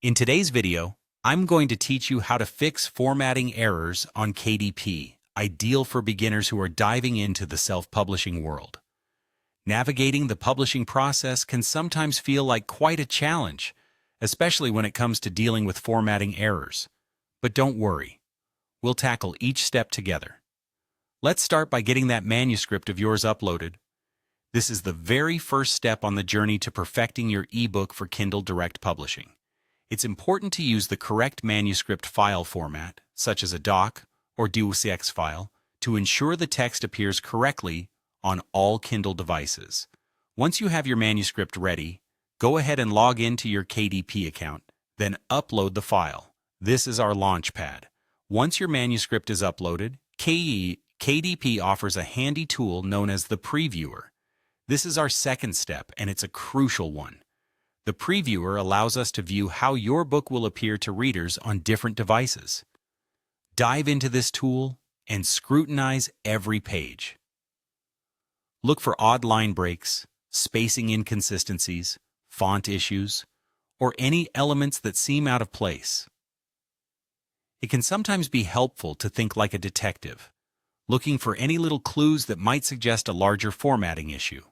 In today's video, I'm going to teach you how to fix formatting errors on KDP, ideal for beginners who are diving into the self-publishing world. Navigating the publishing process can sometimes feel like quite a challenge, especially when it comes to dealing with formatting errors. But don't worry, we'll tackle each step together. Let's start by getting that manuscript of yours uploaded. This is the very first step on the journey to perfecting your ebook for Kindle Direct Publishing. It's important to use the correct manuscript file format, such as a doc or DOCX file, to ensure the text appears correctly on all Kindle devices. Once you have your manuscript ready, go ahead and log into your KDP account, then upload the file. This is our launchpad. Once your manuscript is uploaded, KDP offers a handy tool known as the previewer. This is our second step, and it's a crucial one. The previewer allows us to view how your book will appear to readers on different devices. Dive into this tool and scrutinize every page. Look for odd line breaks, spacing inconsistencies, font issues, or any elements that seem out of place. It can sometimes be helpful to think like a detective, looking for any little clues that might suggest a larger formatting issue.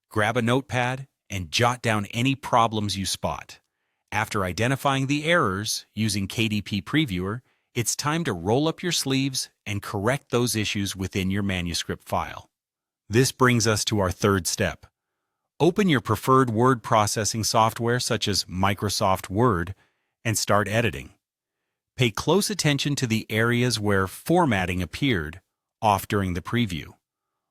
Grab a notepad and jot down any problems you spot. After identifying the errors using KDP Previewer, it's time to roll up your sleeves and correct those issues within your manuscript file. This brings us to our third step. Open your preferred word processing software such as Microsoft Word and start editing. Pay close attention to the areas where formatting appeared off during the preview.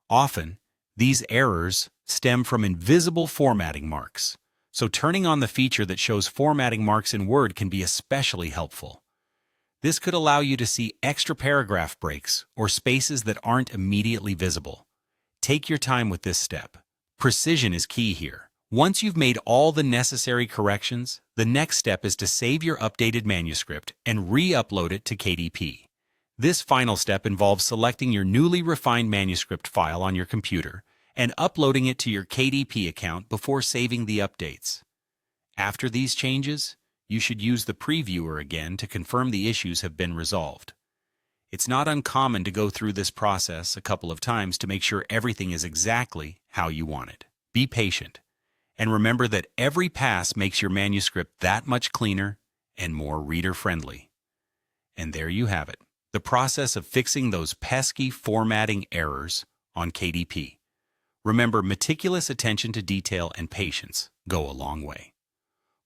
Often, these errors stem from invisible formatting marks, so turning on the feature that shows formatting marks in Word can be especially helpful. This could allow you to see extra paragraph breaks or spaces that aren't immediately visible. Take your time with this step. Precision is key here. Once you've made all the necessary corrections, the next step is to save your updated manuscript and re-upload it to KDP. This final step involves selecting your newly refined manuscript file on your computer and uploading it to your KDP account before saving the updates. After these changes, you should use the previewer again to confirm the issues have been resolved. It's not uncommon to go through this process a couple of times to make sure everything is exactly how you want it. Be patient, and remember that every pass makes your manuscript that much cleaner and more reader-friendly. And there you have it, the process of fixing those pesky formatting errors on KDP. Remember, meticulous attention to detail and patience go a long way.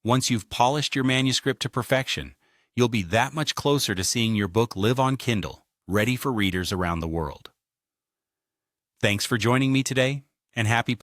Once you've polished your manuscript to perfection, you'll be that much closer to seeing your book live on Kindle, ready for readers around the world. Thanks for joining me today, and happy